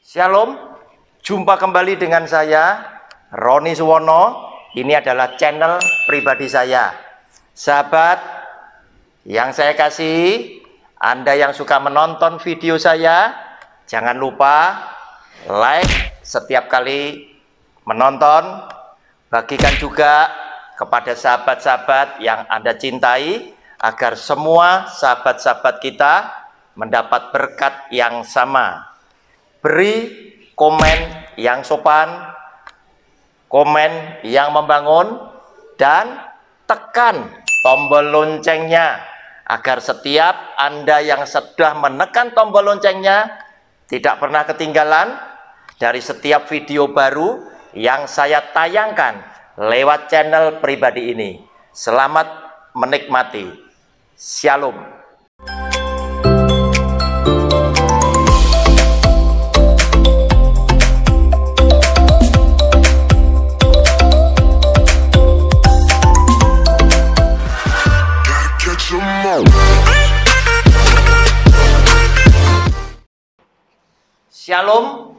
Shalom, jumpa kembali dengan saya, Roni Suwono. Ini adalah channel pribadi saya. Sahabat yang saya kasih, Anda yang suka menonton video saya, jangan lupa like setiap kali menonton. Bagikan juga kepada sahabat-sahabat yang Anda cintai, agar semua sahabat-sahabat kita mendapat berkat yang sama. Beri komen yang sopan, komen yang membangun, dan tekan tombol loncengnya agar setiap Anda yang sudah menekan tombol loncengnya tidak pernah ketinggalan dari setiap video baru yang saya tayangkan lewat channel pribadi ini. Selamat menikmati. Shalom. Shalom,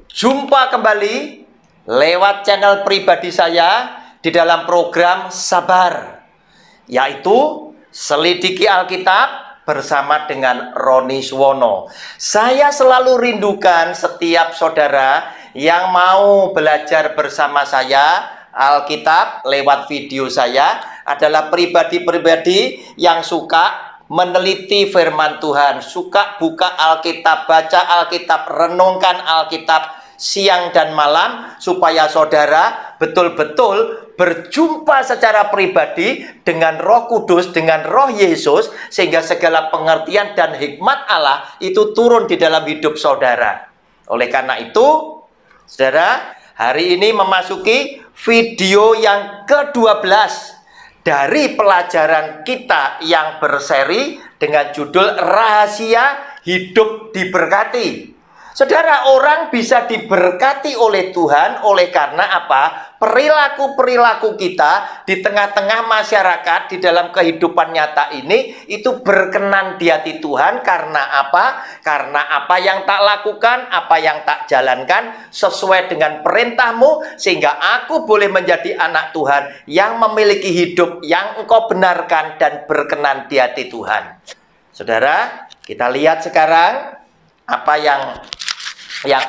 jumpa kembali lewat channel pribadi saya di dalam program Sabar, yaitu Selidiki Alkitab bersama dengan Roni Suwono. Saya selalu rindukan setiap saudara yang mau belajar bersama saya Alkitab lewat video saya adalah pribadi-pribadi yang suka meneliti firman Tuhan, suka buka Alkitab, baca Alkitab, renungkan Alkitab siang dan malam, supaya saudara betul-betul berjumpa secara pribadi dengan Roh Kudus, dengan Roh Yesus, sehingga segala pengertian dan hikmat Allah itu turun di dalam hidup saudara. Oleh karena itu, saudara, hari ini memasuki video yang ke-12 dari pelajaran kita yang berseri dengan judul Rahasia Hidup Diberkati. Saudara, orang bisa diberkati oleh Tuhan oleh karena apa? Perilaku-perilaku kita di tengah-tengah masyarakat di dalam kehidupan nyata ini itu berkenan di hati Tuhan. Karena apa? Karena apa yang tak lakukan, apa yang tak jalankan sesuai dengan perintahmu, sehingga aku boleh menjadi anak Tuhan yang memiliki hidup yang engkau benarkan dan berkenan di hati Tuhan. Saudara, kita lihat sekarang apa yang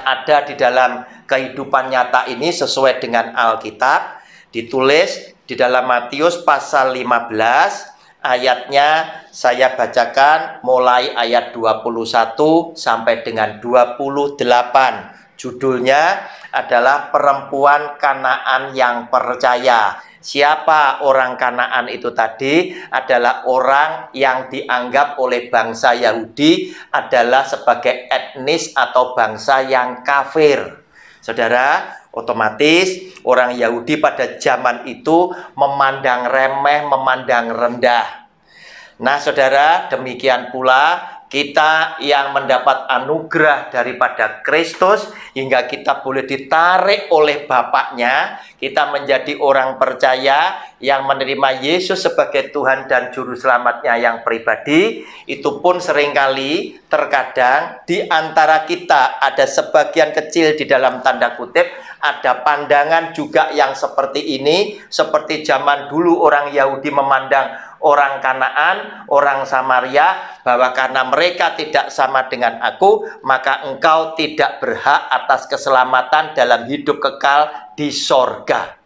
ada di dalam kehidupan nyata ini sesuai dengan Alkitab. Ditulis di dalam Matius pasal 15, ayatnya saya bacakan mulai ayat 21 sampai dengan 28. Judulnya adalah Perempuan Kanaan yang Percaya. Siapa orang Kanaan itu tadi? Adalah orang yang dianggap oleh bangsa Yahudi adalah sebagai etnis atau bangsa yang kafir. Saudara, otomatis orang Yahudi pada zaman itu memandang remeh, memandang rendah. Nah, saudara, demikian pula kita yang mendapat anugerah daripada Kristus hingga kita boleh ditarik oleh Bapaknya, kita menjadi orang percaya yang menerima Yesus sebagai Tuhan dan Juru Selamatnya yang pribadi. Itu pun seringkali terkadang di antara kita ada sebagian kecil di dalam tanda kutip ada pandangan juga yang seperti ini, seperti zaman dulu orang Yahudi memandang orang Kanaan, orang Samaria, bahwa karena mereka tidak sama dengan aku, maka engkau tidak berhak atas keselamatan dalam hidup kekal di sorga.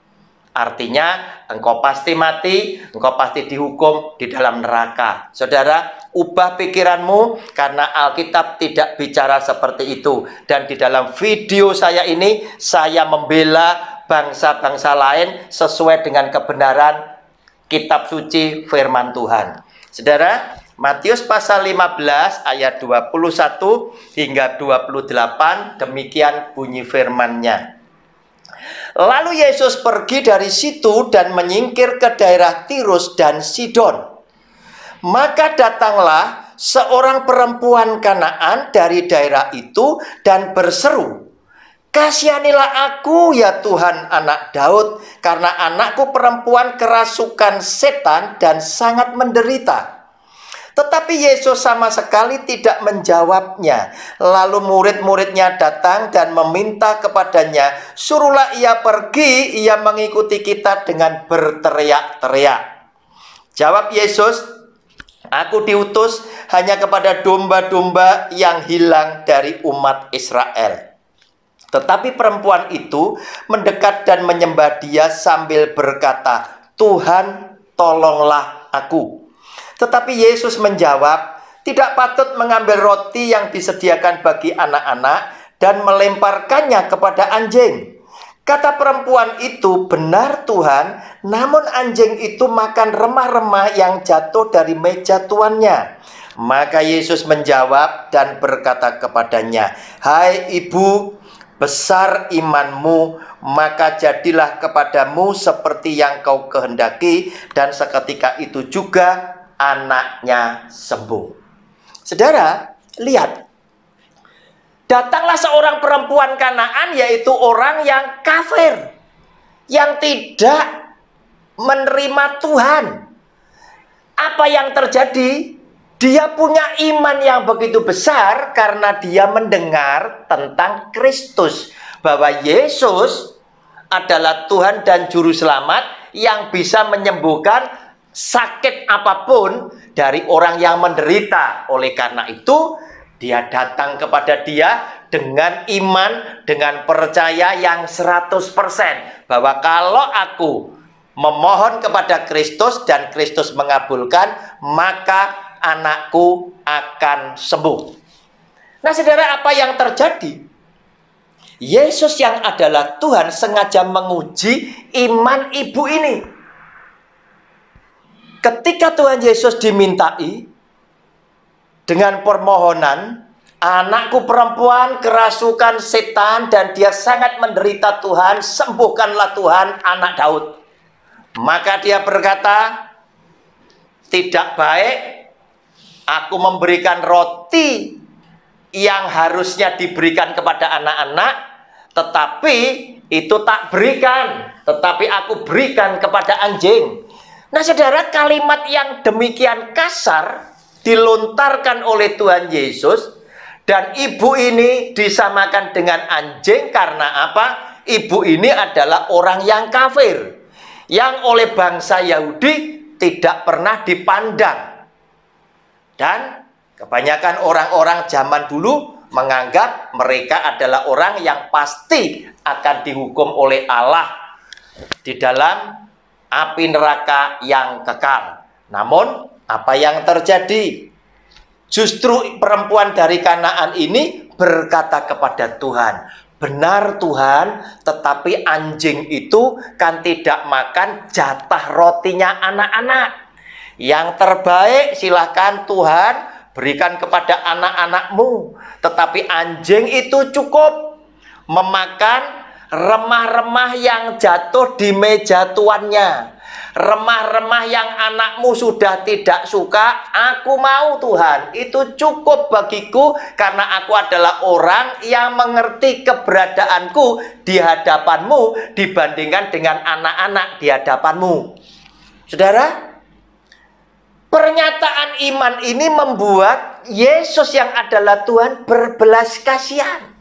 Artinya, engkau pasti mati, engkau pasti dihukum di dalam neraka. Saudara, ubah pikiranmu, karena Alkitab tidak bicara seperti itu. Dan di dalam video saya ini, saya membela bangsa-bangsa lain sesuai dengan kebenaran Kitab suci firman Tuhan. Saudara, Matius pasal 15 ayat 21 hingga 28, demikian bunyi firman-Nya. Lalu Yesus pergi dari situ dan menyingkir ke daerah Tirus dan Sidon. Maka datanglah seorang perempuan Kanaan dari daerah itu dan berseru, "Kasihanilah aku ya Tuhan, anak Daud, karena anakku perempuan kerasukan setan dan sangat menderita." Tetapi Yesus sama sekali tidak menjawabnya. Lalu murid-muridnya datang dan meminta kepadanya, "Suruhlah ia pergi, ia mengikuti kita," dengan berteriak-teriak. Jawab Yesus, "Aku diutus hanya kepada domba-domba yang hilang dari umat Israel." Tetapi perempuan itu mendekat dan menyembah Dia sambil berkata, "Tuhan, tolonglah aku." Tetapi Yesus menjawab, "Tidak patut mengambil roti yang disediakan bagi anak-anak dan melemparkannya kepada anjing." Kata perempuan itu, "Benar Tuhan, namun anjing itu makan remah-remah yang jatuh dari meja tuannya." Maka Yesus menjawab dan berkata kepadanya, "Hai ibu, besar imanmu, maka jadilah kepadamu seperti yang kau kehendaki." Dan seketika itu juga anaknya sembuh. Saudara, lihat. Datanglah seorang perempuan Kanaan, yaitu orang yang kafir, yang tidak menerima Tuhan. Apa yang terjadi? Dia punya iman yang begitu besar karena dia mendengar tentang Kristus, bahwa Yesus adalah Tuhan dan Juru Selamat yang bisa menyembuhkan sakit apapun dari orang yang menderita. Oleh karena itu, dia datang kepada Dia dengan iman, dengan percaya yang 100%, bahwa kalau aku memohon kepada Kristus dan Kristus mengabulkan, maka anakku akan sembuh. Nah, saudara, apa yang terjadi? Yesus yang adalah Tuhan sengaja menguji iman ibu ini. Ketika Tuhan Yesus dimintai dengan permohonan, "Anakku perempuan kerasukan setan dan dia sangat menderita Tuhan, sembuhkanlah Tuhan anak Daud." Maka dia berkata, "Tidak baik aku memberikan roti yang harusnya diberikan kepada anak-anak, tetapi itu tak berikan, tetapi aku berikan kepada anjing." Nah, saudara, kalimat yang demikian kasar dilontarkan oleh Tuhan Yesus, dan ibu ini disamakan dengan anjing karena apa? Ibu ini adalah orang yang kafir, yang oleh bangsa Yahudi tidak pernah dipandang. Dan kebanyakan orang-orang zaman dulu menganggap mereka adalah orang yang pasti akan dihukum oleh Allah di dalam api neraka yang kekal. Namun, apa yang terjadi? Justru perempuan dari Kanaan ini berkata kepada Tuhan, "Benar Tuhan, tetapi anjing itu kan tidak makan jatah rotinya anak-anak. Yang terbaik silahkan Tuhan berikan kepada anak-anakmu. Tetapi anjing itu cukup memakan remah-remah yang jatuh di meja tuannya. Remah-remah yang anakmu sudah tidak suka, aku mau Tuhan. Itu cukup bagiku karena aku adalah orang yang mengerti keberadaanku di hadapanmu dibandingkan dengan anak-anak di hadapanmu." Saudara, pernyataan iman ini membuat Yesus yang adalah Tuhan berbelas kasihan.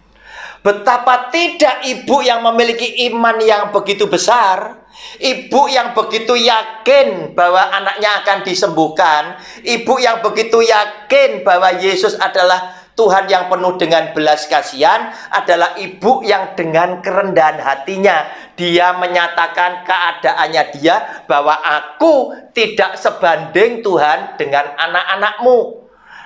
Betapa tidak ibu yang memiliki iman yang begitu besar, ibu yang begitu yakin bahwa anaknya akan disembuhkan, ibu yang begitu yakin bahwa Yesus adalah Tuhan yang penuh dengan belas kasihan, adalah ibu yang dengan kerendahan hatinya dia menyatakan keadaannya dia, bahwa aku tidak sebanding Tuhan dengan anak-anakmu.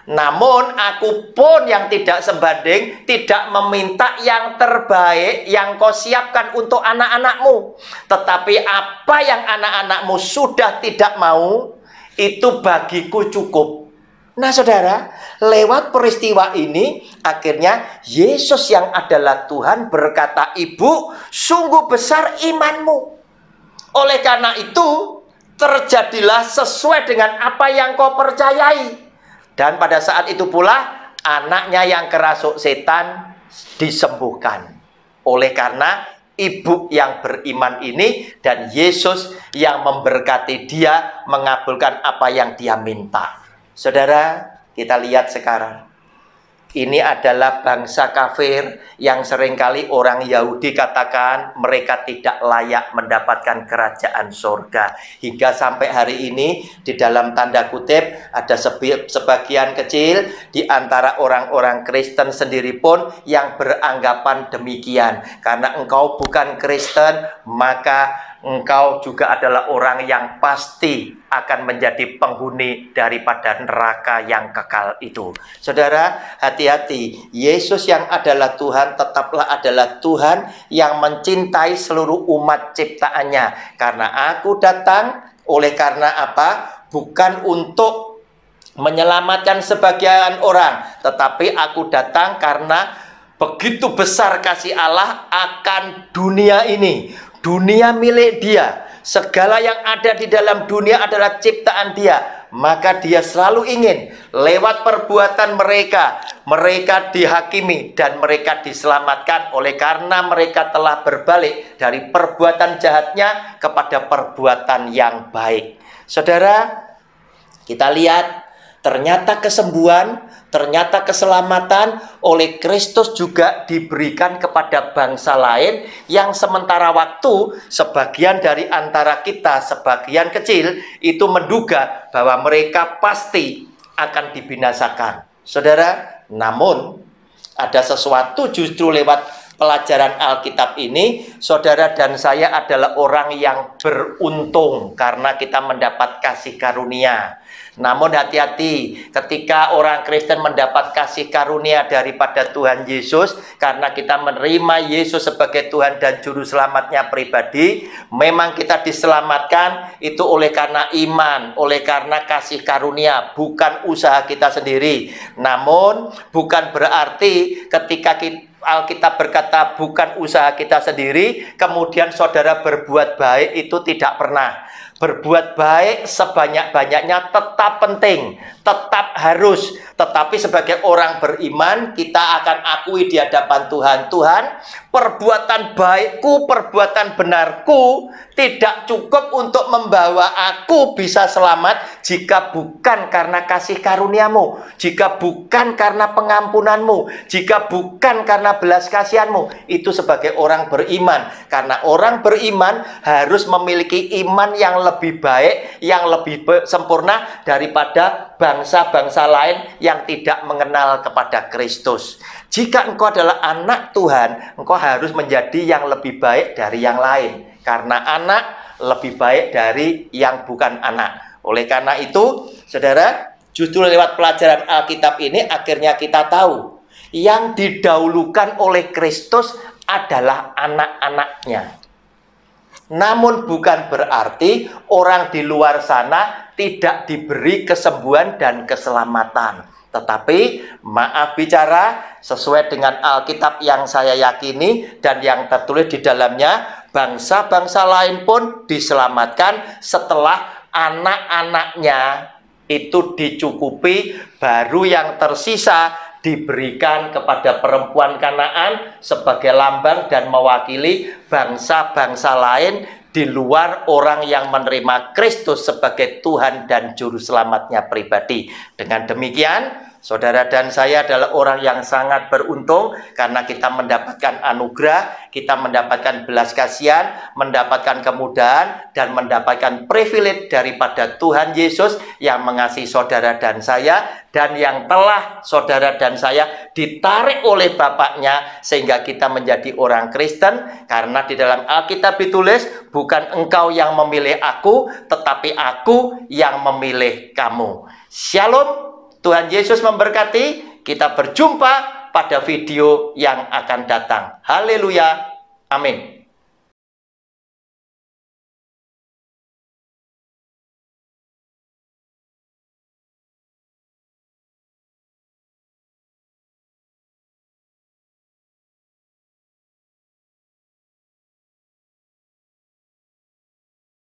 Namun aku pun yang tidak sebanding, tidak meminta yang terbaik yang kau siapkan untuk anak-anakmu. Tetapi apa yang anak-anakmu sudah tidak mau, itu bagiku cukup. Nah saudara, lewat peristiwa ini, akhirnya Yesus yang adalah Tuhan berkata, "Ibu, sungguh besar imanmu. Oleh karena itu, terjadilah sesuai dengan apa yang kau percayai." Dan pada saat itu pula, anaknya yang kerasuk setan disembuhkan. Oleh karena ibu yang beriman ini dan Yesus yang memberkati dia, mengabulkan apa yang dia minta. Saudara, kita lihat sekarang. Ini adalah bangsa kafir yang seringkali orang Yahudi katakan mereka tidak layak mendapatkan kerajaan surga. Hingga sampai hari ini di dalam tanda kutip ada sebagian kecil di antara orang-orang Kristen sendiri pun yang beranggapan demikian. Karena engkau bukan Kristen, maka engkau juga adalah orang yang pasti akan menjadi penghuni daripada neraka yang kekal itu. Saudara, hati-hati. Yesus yang adalah Tuhan tetaplah adalah Tuhan yang mencintai seluruh umat ciptaannya. Karena aku datang, oleh karena apa? Bukan untuk menyelamatkan sebagian orang, tetapi aku datang karena begitu besar kasih Allah akan dunia ini. Dunia milik Dia. Segala yang ada di dalam dunia adalah ciptaan Dia. Maka Dia selalu ingin lewat perbuatan mereka dihakimi dan mereka diselamatkan oleh karena mereka telah berbalik dari perbuatan jahatnya kepada perbuatan yang baik. Saudara, kita lihat ternyata kesembuhan, ternyata keselamatan oleh Kristus juga diberikan kepada bangsa lain yang sementara waktu sebagian dari antara kita, sebagian kecil itu menduga bahwa mereka pasti akan dibinasakan. Saudara, namun ada sesuatu justru lewat pelajaran Alkitab ini, saudara dan saya adalah orang yang beruntung karena kita mendapat kasih karunia. Namun hati-hati ketika orang Kristen mendapat kasih karunia daripada Tuhan Yesus, karena kita menerima Yesus sebagai Tuhan dan Juru Selamatnya pribadi, memang kita diselamatkan itu oleh karena iman, oleh karena kasih karunia, bukan usaha kita sendiri. Namun bukan berarti ketika Alkitab berkata bukan usaha kita sendiri, kemudian saudara berbuat baik itu tidak pernah. Berbuat baik sebanyak-banyaknya tetap penting, tetap harus. Tetapi sebagai orang beriman, kita akan akui di hadapan Tuhan, Tuhan, perbuatan baikku, perbuatan benarku tidak cukup untuk membawa aku bisa selamat jika bukan karena kasih karuniamu, jika bukan karena pengampunanmu, jika bukan karena belas kasihanmu. Itu sebagai orang beriman. Karena orang beriman harus memiliki iman yang lebih baik, yang lebih sempurna daripada bangsa-bangsa lain yang tidak mengenal kepada Kristus. Jika engkau adalah anak Tuhan, engkau harus menjadi yang lebih baik dari yang lain. Karena anak lebih baik dari yang bukan anak. Oleh karena itu, saudara, justru lewat pelajaran Alkitab ini akhirnya kita tahu yang didahulukan oleh Kristus adalah anak-anaknya. Namun bukan berarti orang di luar sana tidak diberi kesembuhan dan keselamatan. Tetapi maaf bicara, sesuai dengan Alkitab yang saya yakini dan yang tertulis di dalamnya, bangsa-bangsa lain pun diselamatkan setelah anak-anaknya itu dicukupi, baru yang tersisa diberikan kepada perempuan Kanaan sebagai lambang dan mewakili bangsa-bangsa lain di luar orang yang menerima Kristus sebagai Tuhan dan Juru Selamatnya pribadi. Dengan demikian, saudara dan saya adalah orang yang sangat beruntung karena kita mendapatkan anugerah, kita mendapatkan belas kasihan, mendapatkan kemudahan, dan mendapatkan privilege daripada Tuhan Yesus yang mengasihi saudara dan saya, dan yang telah saudara dan saya ditarik oleh Bapaknya sehingga kita menjadi orang Kristen. Karena di dalam Alkitab ditulis, bukan engkau yang memilih aku, tetapi aku yang memilih kamu. Shalom. Tuhan Yesus memberkati. Kita berjumpa pada video yang akan datang. Haleluya. Amin.